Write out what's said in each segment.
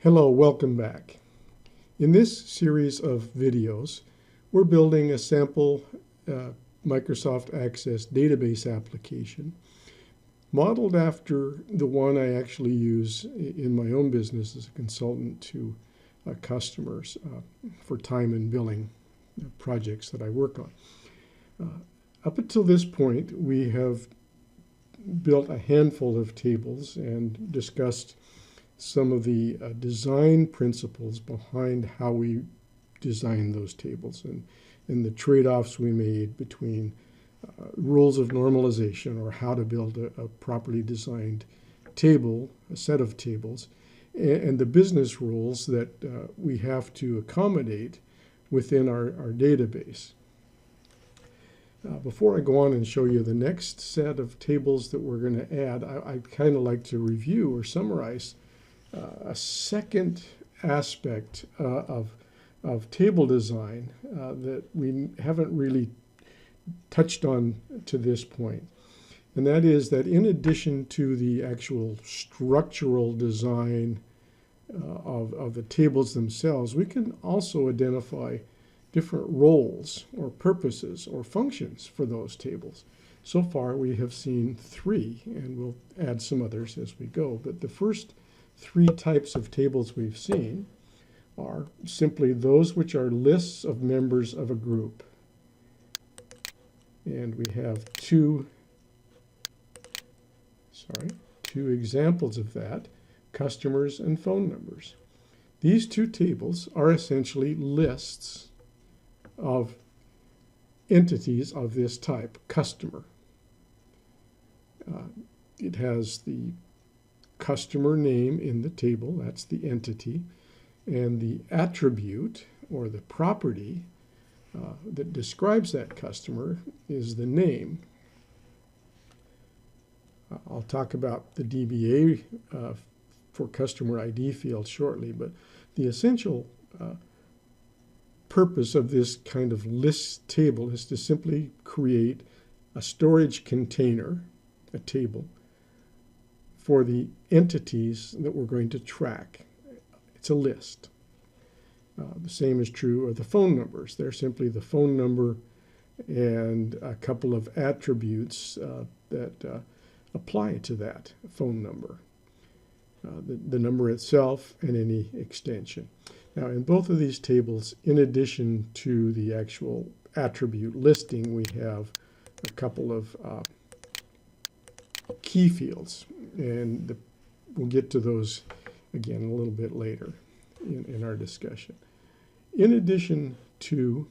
Hello, welcome back. In this series of videos, we're building a sample Microsoft Access database application modeled after the one I actually use in my own business as a consultant to customers for time and billing projects that I work on. Up until this point, we have built a handful of tables and discussed some of the design principles behind how we design those tables and the trade-offs we made between rules of normalization, or how to build a properly designed table, a set of tables, and the business rules that we have to accommodate within our database. Before I go on and show you the next set of tables that we're going to add, I'd kind of like to review or summarize a second aspect of table design that we haven't really touched on to this point. And that is that in addition to the actual structural design of the tables themselves, we can also identify different roles or purposes or functions for those tables. So far we have seen three, and we'll add some others as we go. But the first three types of tables we've seen are simply those which are lists of members of a group. And we have two examples of that: customers and phone numbers. These two tables are essentially lists of entities of this type, customer. It has the customer name in the table, that's the entity, and the attribute or the property that describes that customer is the name. I'll talk about the DBA for customer ID field shortly, but the essential purpose of this kind of list table is to simply create a storage container, a table, for the entities that we're going to track. It's a list. The same is true of the phone numbers. They're simply the phone number and a couple of attributes that apply to that phone number. The number itself and any extension. Now, in both of these tables, in addition to the actual attribute listing, we have a couple of key fields, and we'll get to those again a little bit later in our discussion. In addition to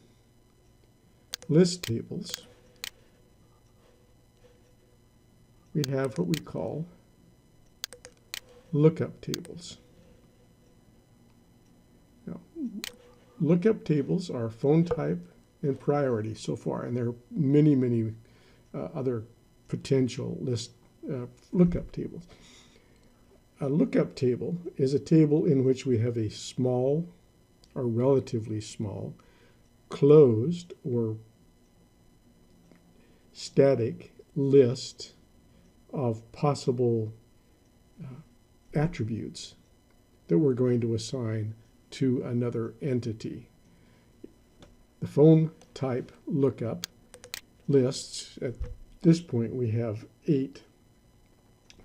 list tables, we have what we call lookup tables. Now, lookup tables are phone type and priority so far, and there are many other potential lookup tables. A lookup table is a table in which we have a small or relatively small closed or static list of possible attributes that we're going to assign to another entity. The phone type lookup lists, at this point we have 8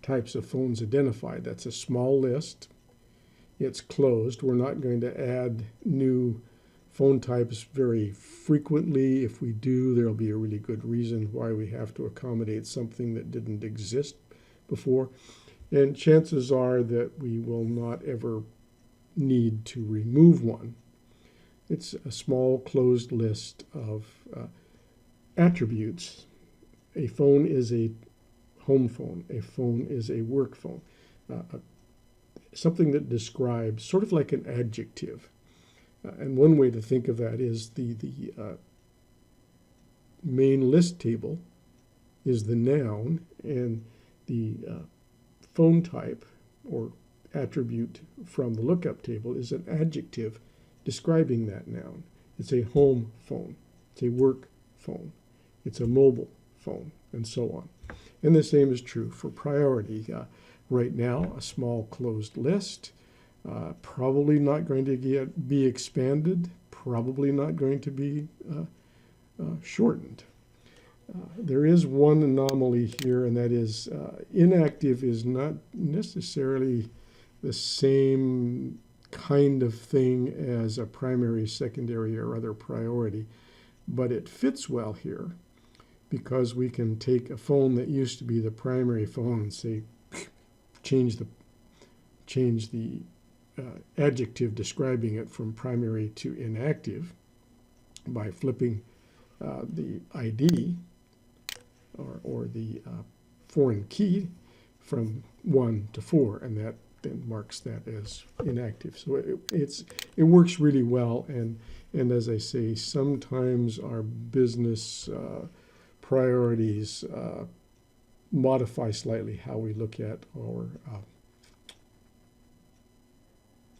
types of phones identified. That's a small list. It's closed. We're not going to add new phone types very frequently. If we do, there'll be a really good reason why we have to accommodate something that didn't exist before. And chances are that we will not ever need to remove one. It's a small closed list of attributes. A phone is a home phone. A phone is a work phone. Something that describes, sort of like an adjective. And one way to think of that is the main list table is the noun, and the phone type or attribute from the lookup table is an adjective describing that noun. It's a home phone. It's a work phone. It's a mobile phone, and so on. And the same is true for priority. Right now, a small closed list. Probably not going to be expanded, probably not going to be shortened. There is one anomaly here, and that is inactive is not necessarily the same kind of thing as a primary, secondary, or other priority, but it fits well here because we can take a phone that used to be the primary phone and say change the adjective describing it from primary to inactive by flipping the ID or the foreign key from 1 to 4, and that then marks that as inactive. So it works really well, and as I say, sometimes our business priorities modify slightly how we look at our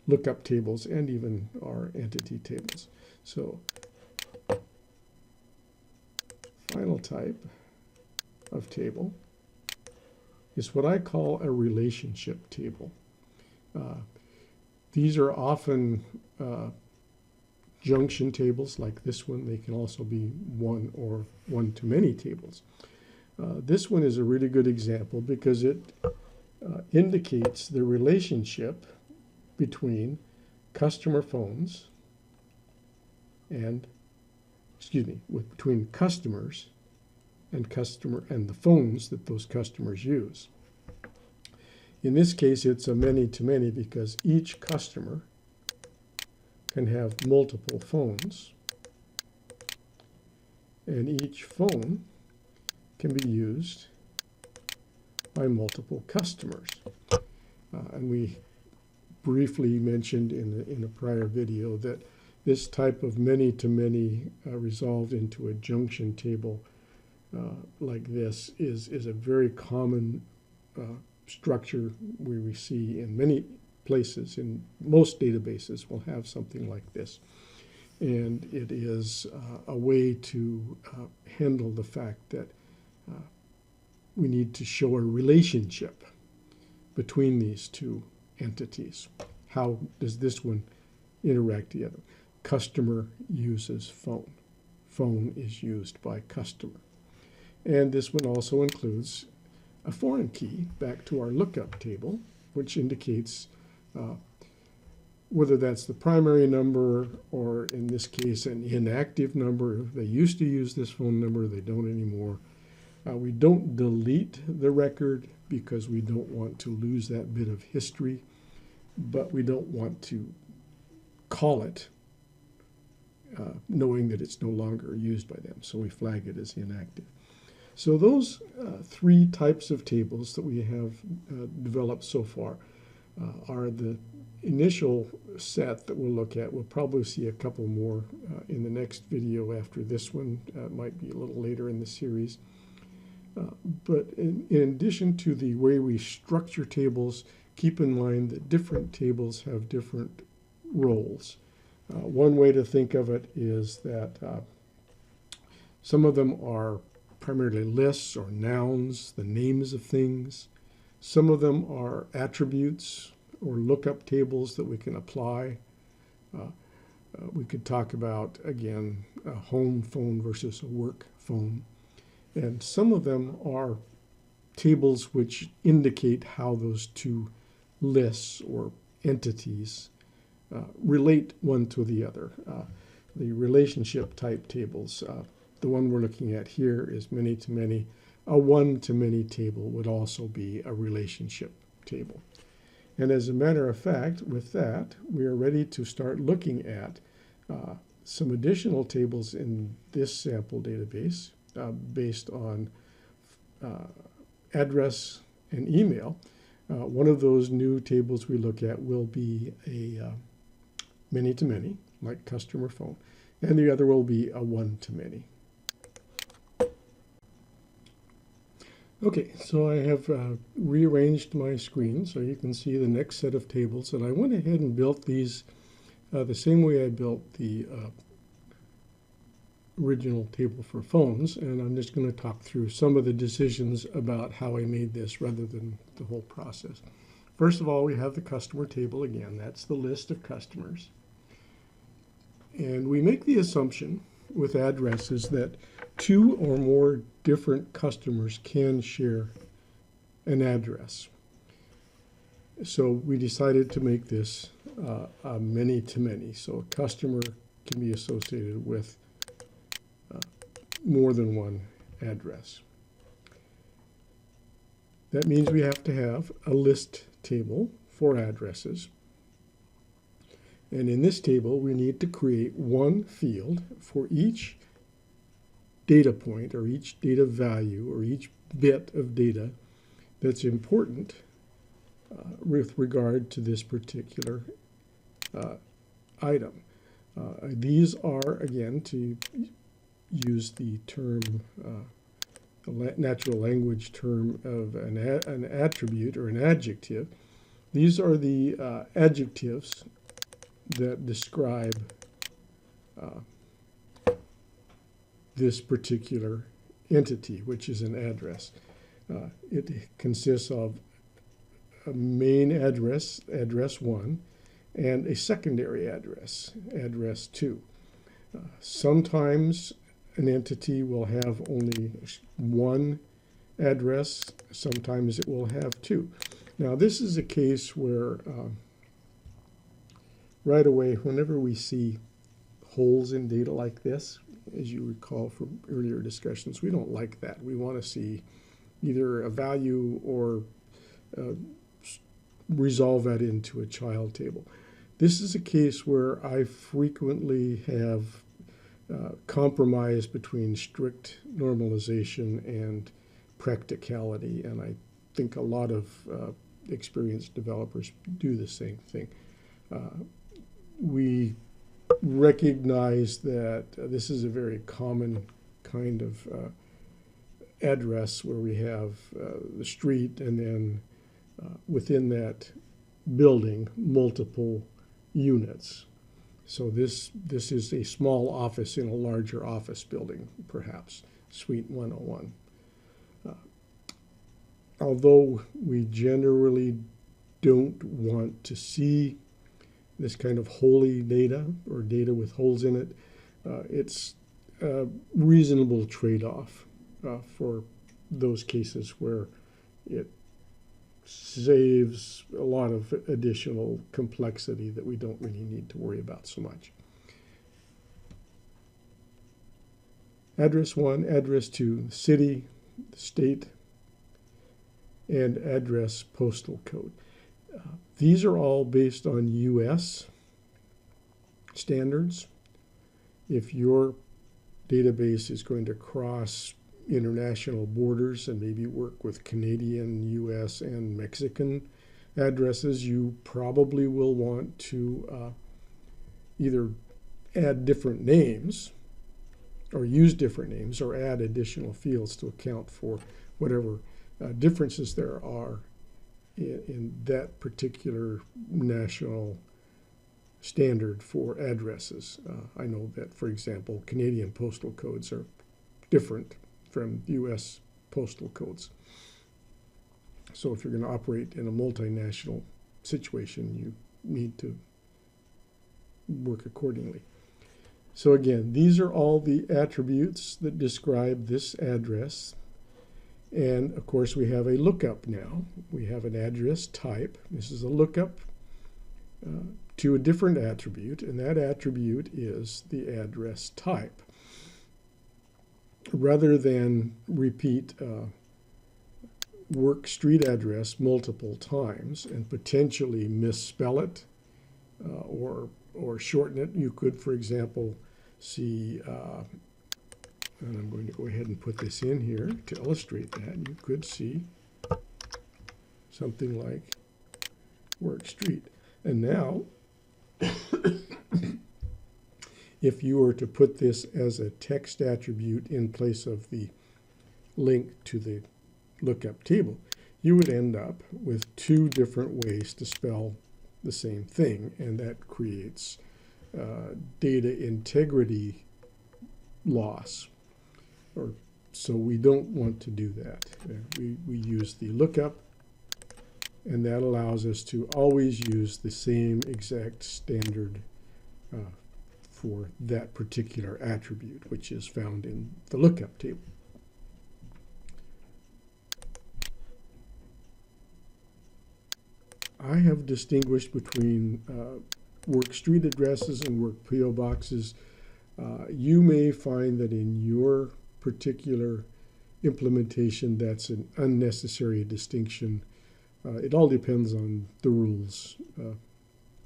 lookup tables and even our entity tables. So final type of table is what I call a relationship table. These are often junction tables like this one. They can also be one or one-to-many tables. This one is a really good example because it indicates the relationship between customer phones and, between customers and the phones that those customers use. In this case, it's a many-to-many because each customer can have multiple phones, and each phone can be used by multiple customers. And we briefly mentioned in a prior video that this type of many-to-many resolved into a junction table like this is a very common structure we see in many places. In most databases will have something like this, and it is a way to handle the fact that we need to show a relationship between these two entities. How does this one interact together? Customer uses phone. Phone is used by customer. And this one also includes a foreign key back to our lookup table, which indicates whether that's the primary number or, in this case, an inactive number. They used to use this phone number, they don't anymore. We don't delete the record because we don't want to lose that bit of history, but we don't want to call it knowing that it's no longer used by them, so we flag it as inactive. So those three types of tables that we have developed so far are the initial set that we'll look at. We'll probably see a couple more in the next video after this one. It might be a little later in the series. But in addition to the way we structure tables, keep in mind that different tables have different roles. One way to think of it is that some of them are primarily lists or nouns, the names of things. Some of them are attributes or lookup tables that we can apply. We could talk about, again, a home phone versus a work phone. And some of them are tables which indicate how those two lists or entities relate one to the other. The relationship type tables, the one we're looking at here is many-to-many. A one-to-many table would also be a relationship table. And as a matter of fact, with that, we are ready to start looking at some additional tables in this sample database based on address and email. One of those new tables we look at will be a many-to-many, like customer phone, and the other will be a one-to-many. Okay, so I have rearranged my screen so you can see the next set of tables, and I went ahead and built these the same way I built the original table for phones, and I'm just going to talk through some of the decisions about how I made this rather than the whole process. First of all, we have the customer table again. That's the list of customers. And we make the assumption with addresses that two or more different customers can share an address. So we decided to make this a many-to-many. So a customer can be associated with more than one address. That means we have to have a list table for addresses. And in this table, we need to create one field for each data point or each data value or each bit of data that's important with regard to this particular item. These are, again, to use the term, natural language term of an attribute or an adjective. These are the adjectives that describe this particular entity, which is an address. It consists of a main address, address 1, and a secondary address, address 2. Sometimes an entity will have only one address, sometimes it will have two. Now this is a case where right away, whenever we see holes in data like this, as you recall from earlier discussions, we don't like that. We want to see either a value or resolve that into a child table. This is a case where I frequently have compromise between strict normalization and practicality, and I think a lot of experienced developers do the same thing. We recognize that this is a very common kind of address where we have the street and then within that building multiple units. So this is a small office in a larger office building, perhaps, Suite 101. Although we generally don't want to see this kind of holy data or data with holes in it, it's a reasonable trade-off for those cases where it saves a lot of additional complexity that we don't really need to worry about so much. Address 1, address 2, city, state, and address postal code. These are all based on US standards. If your database is going to cross international borders and maybe work with Canadian, US, and Mexican addresses, you probably will want to either add different names or use different names or add additional fields to account for whatever differences there are in that particular national standard for addresses. I know that, for example, Canadian postal codes are different from US postal codes. So if you're going to operate in a multinational situation, you need to work accordingly. So again, these are all the attributes that describe this address. And of course, we have a lookup now. We have an address type. This is a lookup to a different attribute, and that attribute is the address type. Rather than repeat work street address multiple times and potentially misspell it or shorten it, you could, for example, see, and I'm going to go ahead and put this in here to illustrate that. You could see something like work street. And now, if you were to put this as a text attribute in place of the link to the lookup table, you would end up with two different ways to spell the same thing, and that creates data integrity loss. So we don't want to do that. We use the lookup and that allows us to always use the same exact standard for that particular attribute, which is found in the lookup table. I have distinguished between work street addresses and work PO boxes. You may find that in your particular implementation that's an unnecessary distinction. It all depends on the rules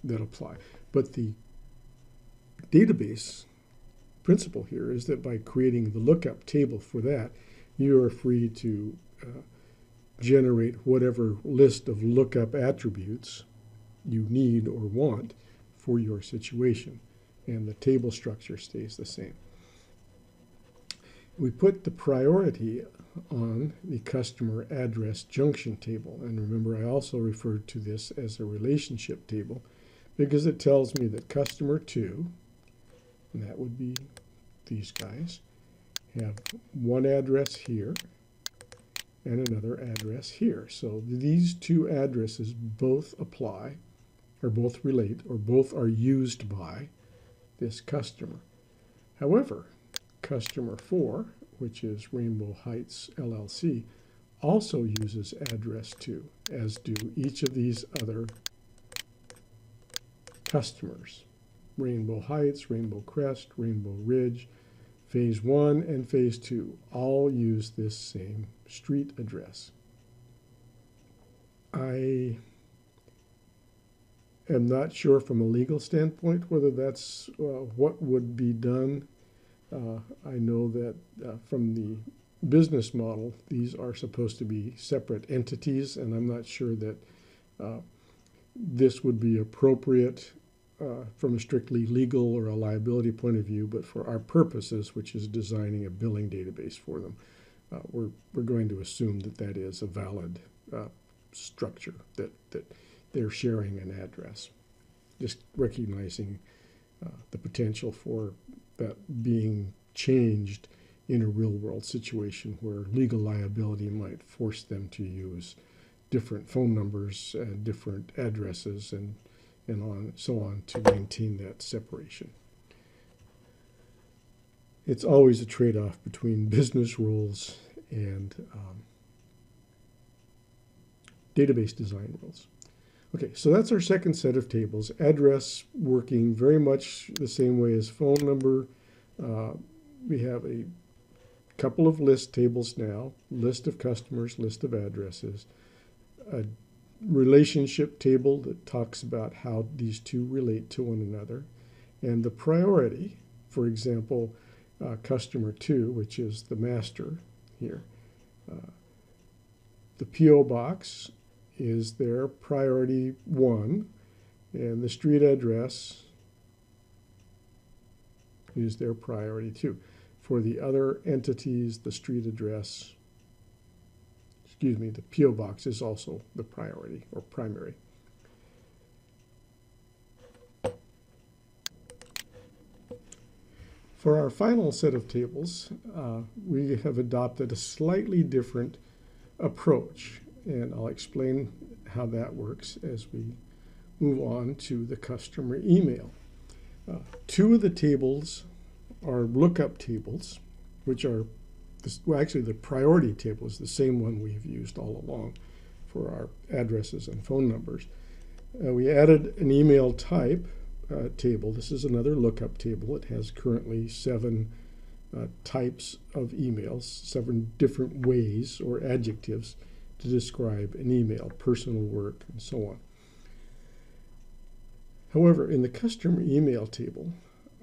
that apply. But the database principle here is that by creating the lookup table for that, you are free to generate whatever list of lookup attributes you need or want for your situation, and the table structure stays the same. We put the priority on the customer address junction table, and remember I also referred to this as a relationship table because it tells me that customer 2, and that would be these guys, have one address here and another address here. So these two addresses both apply, or both relate, or both are used by this customer. However, customer 4, which is Rainbow Heights LLC, also uses address 2, as do each of these other customers. Rainbow Heights, Rainbow Crest, Rainbow Ridge, Phase 1 and Phase 2 all use this same street address. I am not sure from a legal standpoint whether that's what would be done. I know that from the business model, these are supposed to be separate entities, and I'm not sure that this would be appropriate from a strictly legal or a liability point of view, but for our purposes, which is designing a billing database for them, we're going to assume that that is a valid structure, that they're sharing an address. Just recognizing the potential for that being changed in a real-world situation where legal liability might force them to use different phone numbers and different addresses and so on to maintain that separation. It's always a trade-off between business rules and database design rules. Okay, so that's our second set of tables. Address working very much the same way as phone number. We have a couple of list tables now, list of customers, list of addresses, a relationship table that talks about how these two relate to one another, and the priority, for example, customer 2, which is the master here. The PO box is their priority 1, and the street address is their priority 2. For the other entities, the street address, the PO box is also the priority or primary. For our final set of tables, we have adopted a slightly different approach, and I'll explain how that works as we move on to the customer email. Two of the tables are lookup tables, which are, well, actually the priority table is the same one we've used all along for our addresses and phone numbers. We added an email type table. This is another lookup table. It has currently 7 types of emails, 7 different ways or adjectives to describe an email, personal, work, and so on. However, in the customer email table,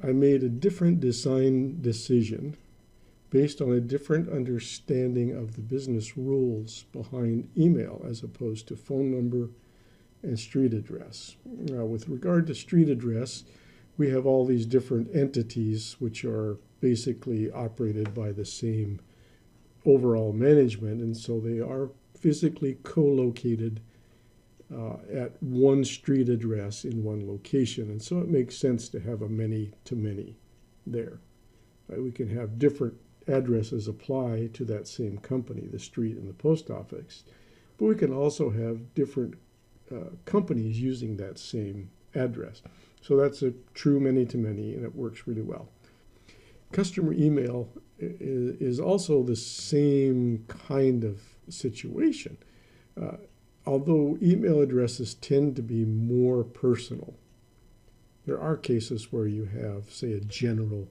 I made a different design decision based on a different understanding of the business rules behind email as opposed to phone number and street address. Now, with regard to street address, we have all these different entities which are basically operated by the same overall management, and so they are physically co-located at one street address in one location, and so it makes sense to have a many-to-many there. We can have different addresses apply to that same company, the street and the post office, but we can also have different companies using that same address. So that's a true many-to-many, and it works really well. Customer email is also the same kind of situation. Although email addresses tend to be more personal, there are cases where you have, say, a general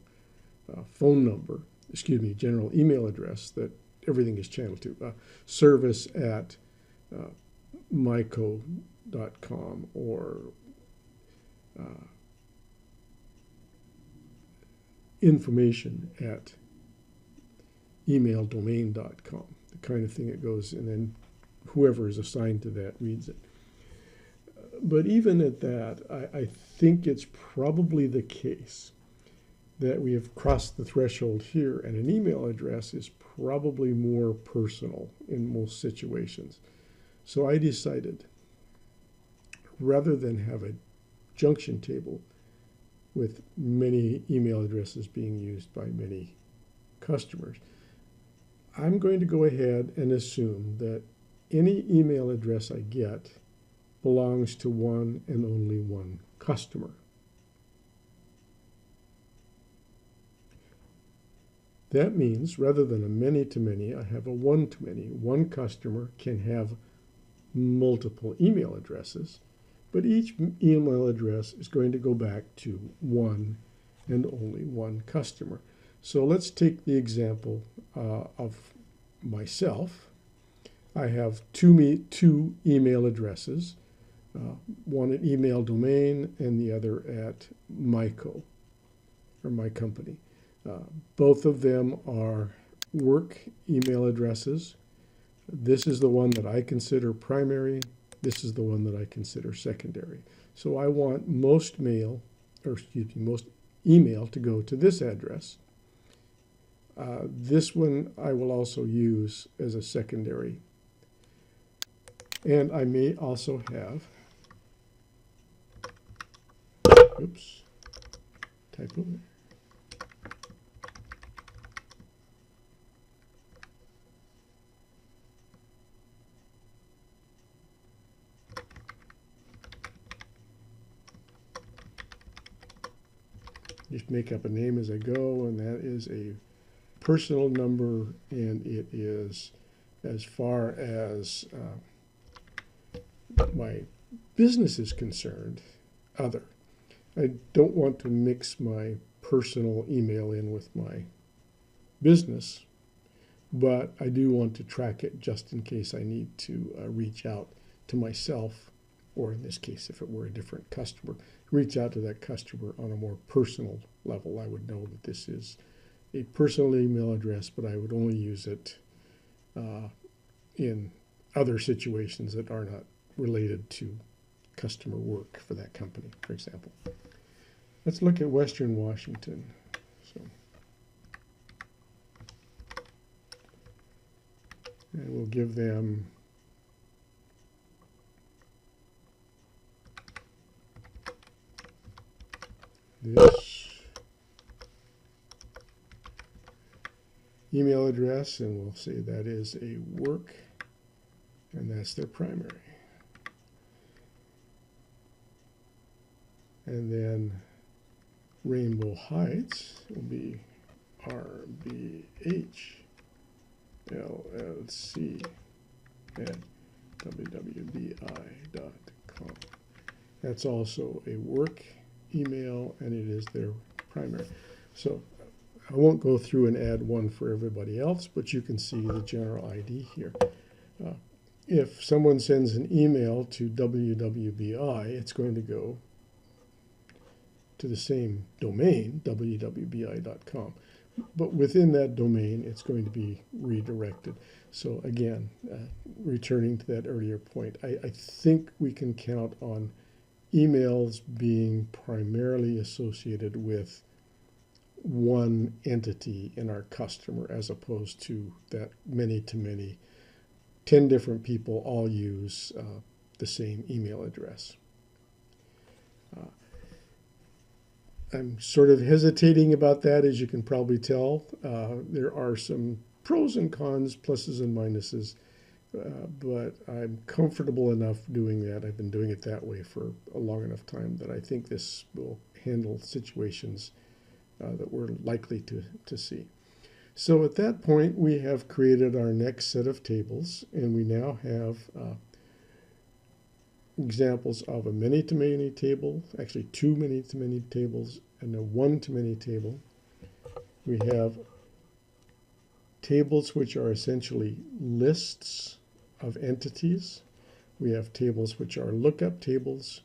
general email address that everything is channeled to. Service at myco.com or information at emaildomain.com, the kind of thing that goes, and then whoever is assigned to that reads it. But even at that, I think it's probably the case that we have crossed the threshold here, and an email address is probably more personal in most situations. So I decided, rather than have a junction table with many email addresses being used by many customers, I'm going to go ahead and assume that any email address I get belongs to one and only one customer. That means rather than a many-to-many, I have a one-to-many. One customer can have multiple email addresses, but each email address is going to go back to one and only one customer. So let's take the example of myself. I have two email addresses, one at email domain and the other at myco, or my company. Both of them are work email addresses. This is the one that I consider primary. This is the one that I consider secondary. So I want most email to go to this address. This one I will also use as a secondary. And I may also have, typo there. Just make up a name as I go, and that is a personal number, and it is, as far as my business is concerned, other. I don't want to mix my personal email in with my business, but I do want to track it just in case I need to reach out to myself, or in this case, if it were a different customer, reach out to that customer on a more personal level. I would know that this is a personal email address, but I would only use it in other situations that are not related to customer work for that company, for example. Let's look at Western Washington. And we'll give them this email address, and we'll say that is a work, and that's their primary. And then Rainbow Heights will be RBH LLC at wwbi.com. That's also a work email, and it is their primary. So I won't go through and add one for everybody else, but you can see the general ID here. If someone sends an email to wwbi, it's going to go to the same domain, wwbi.com. But within that domain, it's going to be redirected. So again, returning to that earlier point, I think we can count on emails being primarily associated with one entity in our customer, as opposed to that many-to-many. 10 different people all use the same email address. I'm sort of hesitating about that, as you can probably tell. There are some pros and cons, pluses and minuses. but I'm comfortable enough doing that. I've been doing it that way for a long enough time that I think this will handle situations that we're likely to see. So at that point, we have created our next set of tables, and we now have examples of a many-to-many table, actually two many-to-many tables, and a one-to-many table. We have tables which are essentially lists of entities. We have tables which are lookup tables.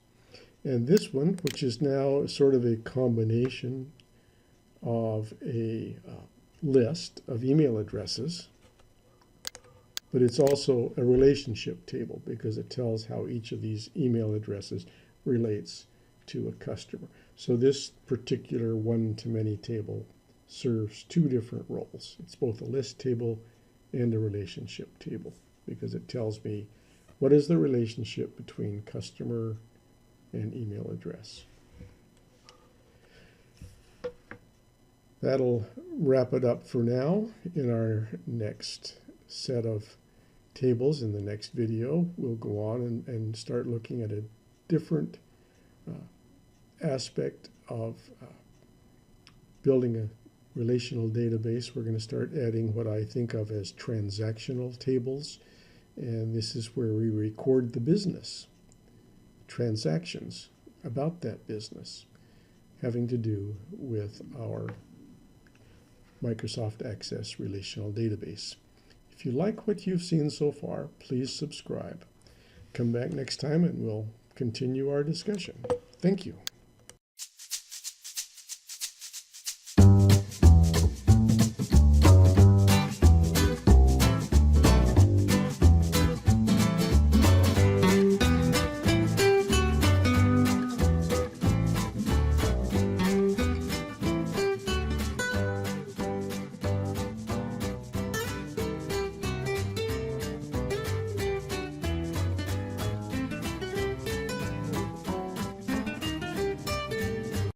And this one, which is now sort of a combination of a list of email addresses, but it's also a relationship table because it tells how each of these email addresses relates to a customer. So this particular one-to-many table serves two different roles. It's both a list table and a relationship table because it tells me what is the relationship between customer and email address. That'll wrap it up for now. In our next set of tables in the next video, we'll go on and start looking at a different aspect of building a relational database. We're going to start adding what I think of as transactional tables, and this is where we record the business, transactions about that business having to do with our Microsoft Access relational database. If you like what you've seen so far, please subscribe. Come back next time and we'll continue our discussion. Thank you.